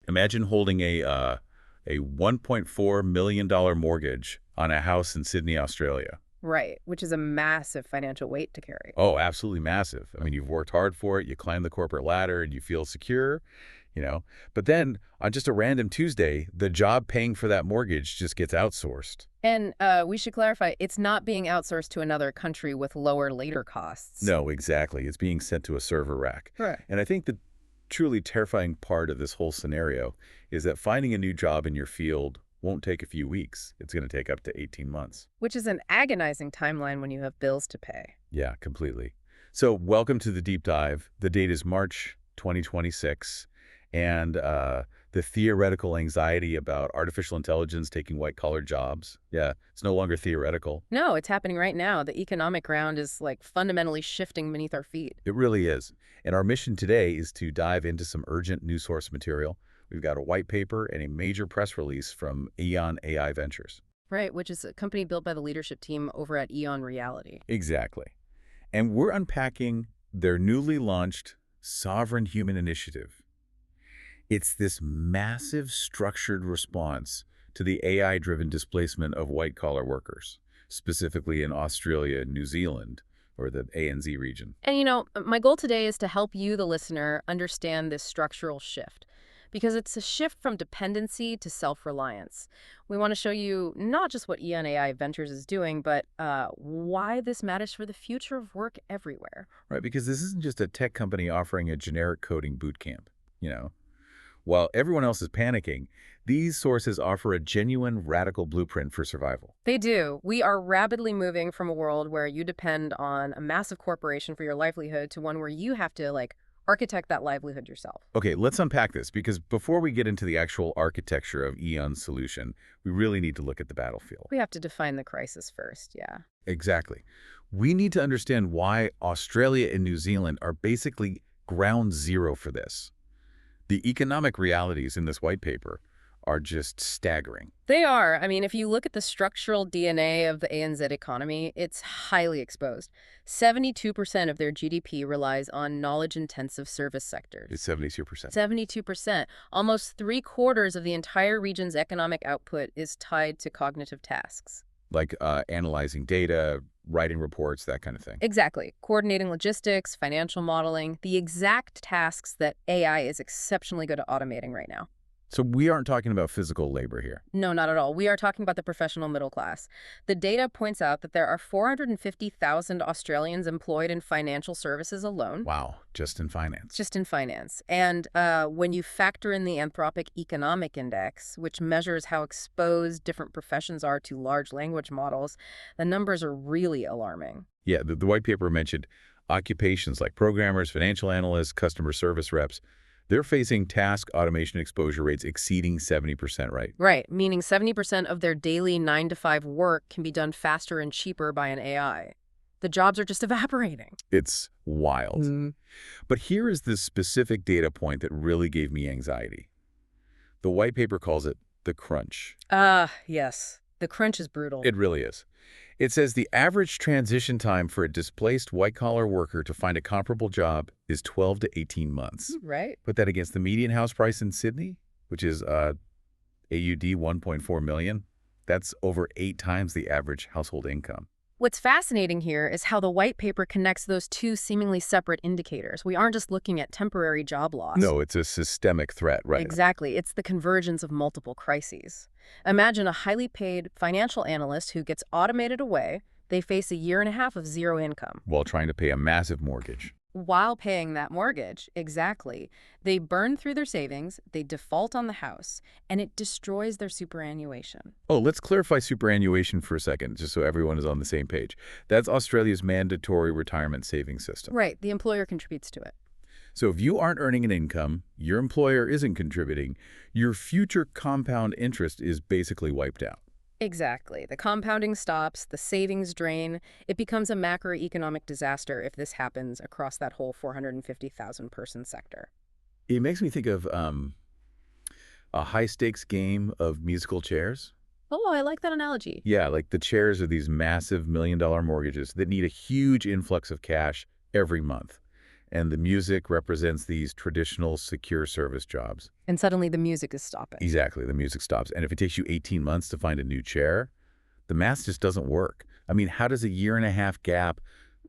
Imagine holding a $1.4 million mortgage on a house in Sydney, Australia. Right, which is a massive financial weight to carry. Oh, absolutely massive. I mean, you've worked hard for it, you climb the corporate ladder, and you feel secure, you know. But then, on just a random Tuesday, the job paying for that mortgage just gets outsourced. And we should clarify, it's not being outsourced to another country with lower labor costs. No, exactly. It's being sent to a server rack. Right. And I think the truly terrifying part of this whole scenario is that finding a new job in your field won't take a few weeks. It's going to take up to 18 months. Which is an agonizing timeline when you have bills to pay. Yeah, completely. So welcome to the deep dive. The date is March 2026, and the theoretical anxiety about artificial intelligence taking white-collar jobs, yeah, it's no longer theoretical. No, it's happening right now. The economic ground is like fundamentally shifting beneath our feet. It really is. And our mission today is to dive into some urgent news source material. We've got a white paper and a major press release from EON AI Ventures. Right, which is a company built by the leadership team over at EON Reality. Exactly. And we're unpacking their newly launched Sovereign Human Initiative. It's this massive structured response to the AI-driven displacement of white-collar workers, specifically in Australia and New Zealand, or the ANZ region. And you know, my goal today is to help you, the listener, understand this structural shift. Because it's a shift from dependency to self-reliance. We want to show you not just what EON AI Ventures is doing, but why this matters for the future of work everywhere. Right, because this isn't just a tech company offering a generic coding boot camp, you know. While everyone else is panicking, these sources offer a genuine radical blueprint for survival. They do. We are rapidly moving from a world where you depend on a massive corporation for your livelihood to one where you have to, architect that livelihood yourself. Okay, let's unpack this, because before we get into the actual architecture of EON's solution, we really need to look at the battlefield. We have to define the crisis first, yeah. Exactly. We need to understand why Australia and New Zealand are basically ground zero for this. The economic realities in this white paper are just staggering. They are. I mean, if you look at the structural DNA of the ANZ economy, it's highly exposed. 72% of their GDP relies on knowledge-intensive service sectors. It's 72%. 72%. Almost 3/4 of the entire region's economic output is tied to cognitive tasks. Like analyzing data, writing reports, that kind of thing. Exactly. Coordinating logistics, financial modeling, the exact tasks that AI is exceptionally good at automating right now. So we aren't talking about physical labor here. No, not at all. We are talking about the professional middle class. The data points out that there are 450,000 Australians employed in financial services alone. Wow, just in finance. Just in finance. And when you factor in the Anthropic Economic Index, which measures how exposed different professions are to large language models, the numbers are really alarming. Yeah, the white paper mentioned occupations like programmers, financial analysts, customer service reps. They're facing task automation exposure rates exceeding 70%, right? Right, meaning 70% of their daily 9-to-5 work can be done faster and cheaper by an AI. The jobs are just evaporating. It's wild. But here is this specific data point that really gave me anxiety. The white paper calls it the crunch. Yes. The crunch is brutal. It really is. It says the average transition time for a displaced white-collar worker to find a comparable job is 12 to 18 months. Right. Put that against the median house price in Sydney, which is AUD 1.4 million. That's over 8 times the average household income. What's fascinating here is how the white paper connects those two seemingly separate indicators. We aren't just looking at temporary job loss. No, it's a systemic threat, right? Exactly. It's the convergence of multiple crises. Imagine a highly paid financial analyst who gets automated away. They face a 1.5 years of zero income. While trying to pay a massive mortgage. While paying that mortgage, exactly. They burn through their savings, they default on the house, and it destroys their superannuation. Oh, let's clarify superannuation for a second, just so everyone is on the same page. That's Australia's mandatory retirement savings system. Right, the employer contributes to it. So if you aren't earning an income, your employer isn't contributing, your future compound interest is basically wiped out. Exactly. The compounding stops, the savings drain. It becomes a macroeconomic disaster if this happens across that whole 450,000 person sector. It makes me think of a high-stakes game of musical chairs. Oh, I like that analogy. Yeah, like the chairs are these massive $1 million mortgages that need a huge influx of cash every month. And the music represents these traditional secure service jobs. And suddenly the music is stopping. Exactly, the music stops. And if it takes you 18 months to find a new chair, the math just doesn't work. I mean, how does a year-and-a-half gap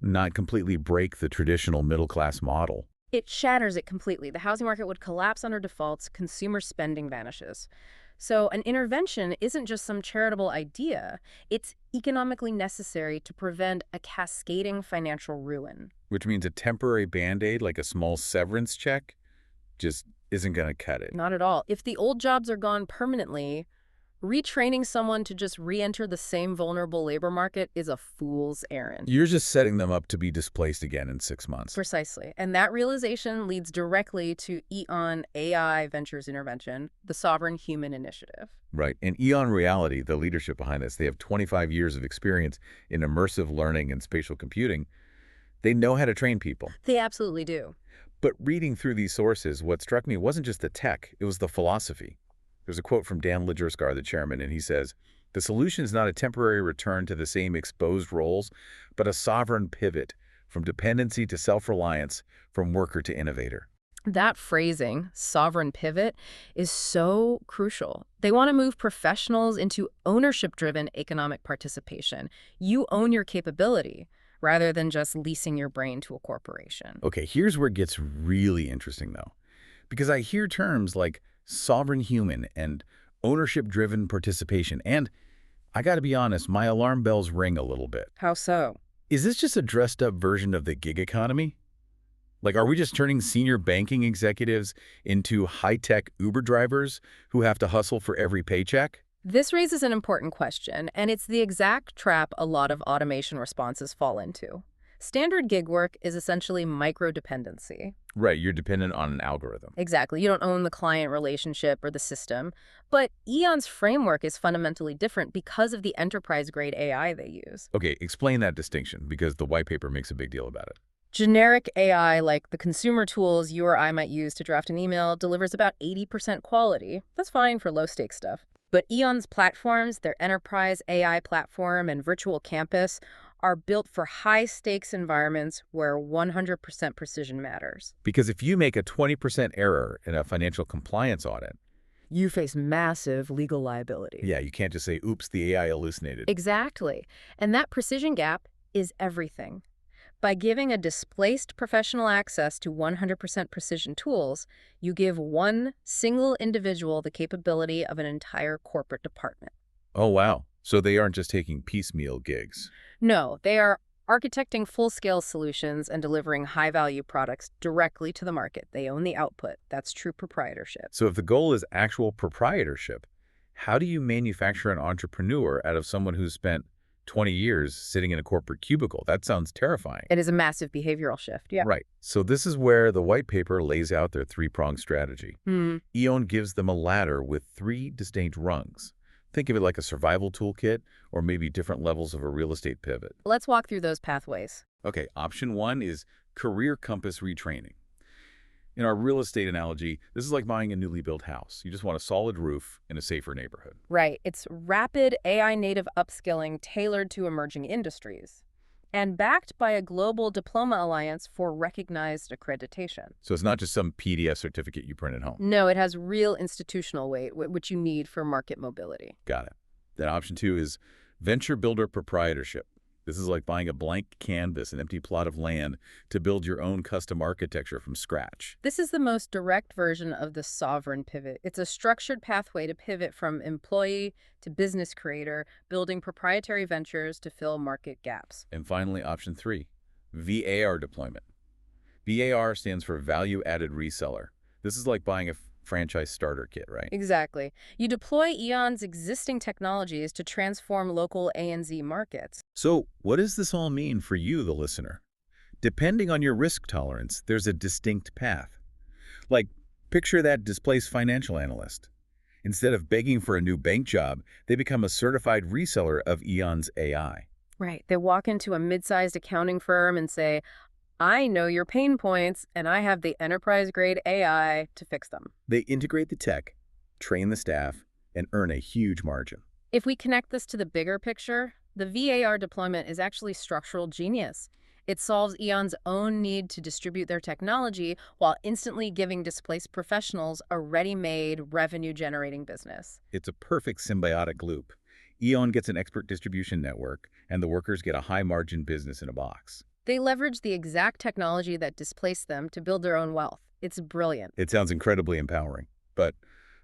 not completely break the traditional middle-class model? It shatters it completely. The housing market would collapse under defaults, consumer spending vanishes. So an intervention isn't just some charitable idea, it's economically necessary to prevent a cascading financial ruin. Which means a temporary Band-Aid, like a small severance check, just isn't going to cut it. Not at all. If the old jobs are gone permanently, retraining someone to just re-enter the same vulnerable labor market is a fool's errand. You're just setting them up to be displaced again in 6 months. Precisely. And that realization leads directly to EON AI Ventures Intervention, the Sovereign Human Initiative. Right. And EON Reality, the leadership behind this, they have 25 years of experience in immersive learning and spatial computing. They know how to train people. They absolutely do. But reading through these sources, what struck me wasn't just the tech, it was the philosophy. There's a quote from Dan Lidgerskar, the chairman, and he says, "The solution is not a temporary return to the same exposed roles, but a sovereign pivot from dependency to self-reliance, from worker to innovator." That phrasing, sovereign pivot, is so crucial. They want to move professionals into ownership-driven economic participation. You own your capability, rather than just leasing your brain to a corporation. Okay, here's where it gets really interesting, though. Because I hear terms like sovereign human and ownership-driven participation, and I gotta be honest, my alarm bells ring a little bit. How so? Is this just a dressed-up version of the gig economy? Like, are we just turning senior banking executives into high-tech Uber drivers who have to hustle for every paycheck? This raises an important question, and it's the exact trap a lot of automation responses fall into. Standard gig work is essentially micro-dependency. Right, you're dependent on an algorithm. Exactly. You don't own the client relationship or the system. But EON's framework is fundamentally different because of the enterprise-grade AI they use. Okay, explain that distinction, because the white paper makes a big deal about it. Generic AI, like the consumer tools you or I might use to draft an email, delivers about 80% quality. That's fine for low-stakes stuff. But EON's platforms, their enterprise AI platform and virtual campus, are built for high-stakes environments where 100% precision matters. Because if you make a 20% error in a financial compliance audit, You face massive legal liability. yeah, you can't just say, oops, the AI hallucinated. Exactly. And that precision gap is everything. By giving a displaced professional access to 100% precision tools, you give one single individual the capability of an entire corporate department. Oh, wow. So they aren't just taking piecemeal gigs. No, they are architecting full-scale solutions and delivering high-value products directly to the market. They own the output. That's true proprietorship. So if the goal is actual proprietorship, how do you manufacture an entrepreneur out of someone who's spent 20 years sitting in a corporate cubicle? That sounds terrifying. It is a massive behavioral shift, yeah. Right. So this is where the white paper lays out their three-pronged strategy. EON gives them a ladder with 3 distinct rungs. Think of it like a survival toolkit or maybe different levels of a real estate pivot. Let's walk through those pathways. Okay, option 1 is career compass retraining. In our real estate analogy, this is like buying a newly built house. You just want a solid roof in a safer neighborhood. Right. It's rapid AI-native upskilling tailored to emerging industries and backed by a global diploma alliance for recognized accreditation. So it's not just some PDF certificate you print at home. No, it has real institutional weight, which you need for market mobility. Got it. Then option 2 is venture builder proprietorship. This is like buying a blank canvas, an empty plot of land, to build your own custom architecture from scratch. This is the most direct version of the sovereign pivot. It's a structured pathway to pivot from employee to business creator, building proprietary ventures to fill market gaps. And finally, option 3, VAR deployment. VAR stands for value-added reseller. This is like buying a franchise starter kit, right? Exactly. You deploy EON's existing technologies to transform local ANZ markets. So what does this all mean for you, the listener? Depending on your risk tolerance, there's a distinct path. Like, picture that displaced financial analyst. Instead of begging for a new bank job, they become a certified reseller of EON's AI. Right. They walk into a mid-sized accounting firm and say, I know your pain points, and I have the enterprise-grade AI to fix them. They integrate the tech, train the staff, and earn a huge margin. If we connect this to the bigger picture, the VAR deployment is actually structural genius. It solves EON's own need to distribute their technology while instantly giving displaced professionals a ready-made, revenue-generating business. It's a perfect symbiotic loop. EON gets an expert distribution network, and the workers get a high-margin business in a box. They leverage the exact technology that displaced them to build their own wealth. It's brilliant. It sounds incredibly empowering. But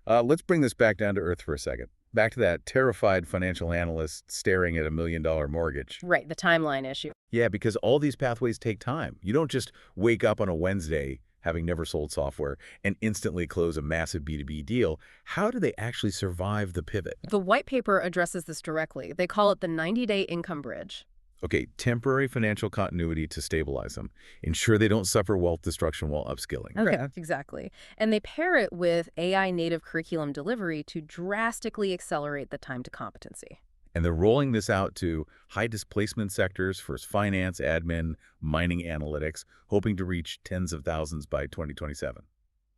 let's bring this back down to earth for a second. Back to that terrified financial analyst staring at $1 million mortgage. Right, the timeline issue. Yeah, because all these pathways take time. You don't just wake up on a Wednesday, having never sold software, and instantly close a massive B2B deal. How do they actually survive the pivot? The white paper addresses this directly. They call it the 90-day income bridge. Okay, temporary financial continuity to stabilize them. Ensure they don't suffer wealth destruction while upskilling. Okay. Exactly. And they pair it with AI native curriculum delivery to drastically accelerate the time to competency. And they're rolling this out to high displacement sectors, first finance, admin, mining analytics, hoping to reach tens of thousands by 2027.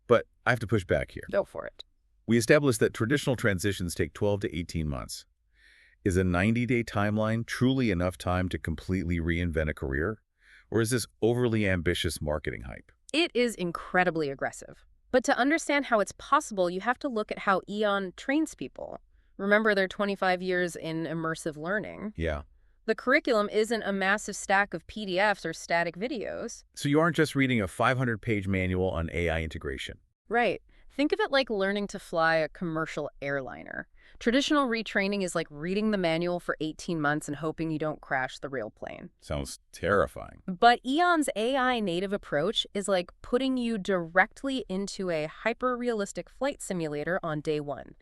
But I have to push back here. Go for it. We established that traditional transitions take 12 to 18 months. Is a 90-day timeline truly enough time to completely reinvent a career? Or is this overly ambitious marketing hype? It is incredibly aggressive. But to understand how it's possible, you have to look at how EON trains people. Remember their 25 years in immersive learning. Yeah. The curriculum isn't a massive stack of PDFs or static videos. So you aren't just reading a 500-page manual on AI integration. Right. Think of it like learning to fly a commercial airliner. Traditional retraining is like reading the manual for 18 months and hoping you don't crash the real plane. Sounds terrifying. But EON's AI native approach is like putting you directly into a hyper-realistic flight simulator on day one.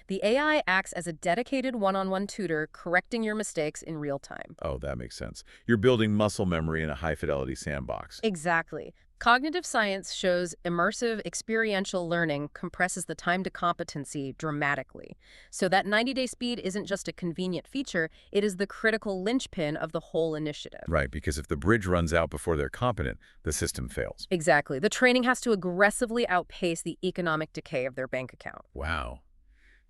The AI acts as a dedicated one-on-one tutor, correcting your mistakes in real time. Oh, that makes sense. You're building muscle memory in a high-fidelity sandbox. Exactly. Cognitive science shows immersive experiential learning compresses the time to competency dramatically. So that 90-day speed isn't just a convenient feature, it is the critical linchpin of the whole initiative. Right, because if the bridge runs out before they're competent, the system fails. Exactly. The training has to aggressively outpace the economic decay of their bank account. Wow.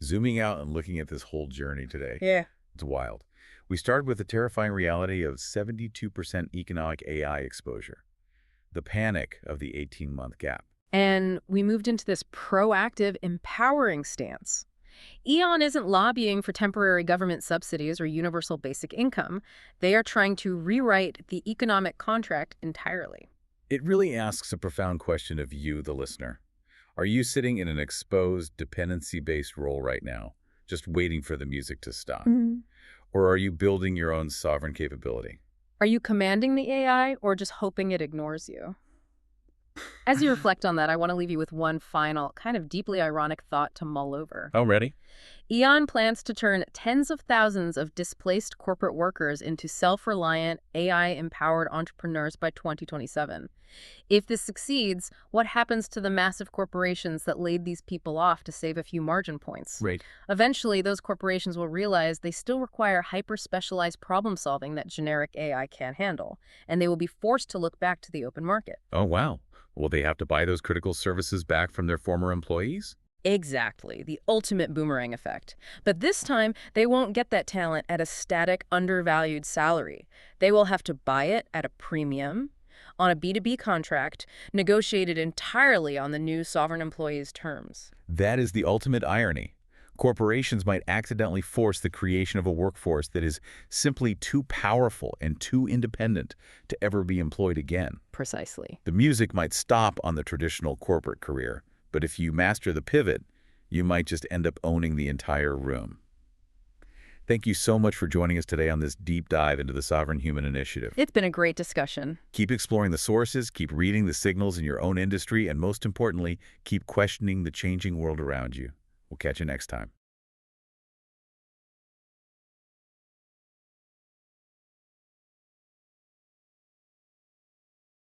Zooming out and looking at this whole journey today. Yeah. It's wild. We started with the terrifying reality of 72% economic AI exposure. The panic of the 18-month gap. And we moved into this proactive, empowering stance. EON isn't lobbying for temporary government subsidies or universal basic income. They are trying to rewrite the economic contract entirely. It really asks a profound question of you, the listener. Are you sitting in an exposed, dependency-based role right now, just waiting for the music to stop? Or are you building your own sovereign capability? Are you commanding the AI or just hoping it ignores you? As you reflect on that, I want to leave you with one final, kind of deeply ironic thought to mull over. Oh, ready? EON plans to turn tens of thousands of displaced corporate workers into self-reliant, AI-empowered entrepreneurs by 2027. If this succeeds, what happens to the massive corporations that laid these people off to save a few margin points? Right. Eventually, those corporations will realize they still require hyper-specialized problem-solving that generic AI can't handle, and they will be forced to look back to the open market. Oh, wow. Will they have to buy those critical services back from their former employees? Exactly, the ultimate boomerang effect. But this time, they won't get that talent at a static, undervalued salary. They will have to buy it at a premium, on a B2B contract, negotiated entirely on the new sovereign employee's terms. That is the ultimate irony. Corporations might accidentally force the creation of a workforce that is simply too powerful and too independent to ever be employed again. Precisely. The music might stop on the traditional corporate career, but if you master the pivot, you might just end up owning the entire room. Thank you so much for joining us today on this deep dive into the Sovereign Human Initiative. It's been a great discussion. Keep exploring the sources, keep reading the signals in your own industry, and most importantly, keep questioning the changing world around you. We'll catch you next time.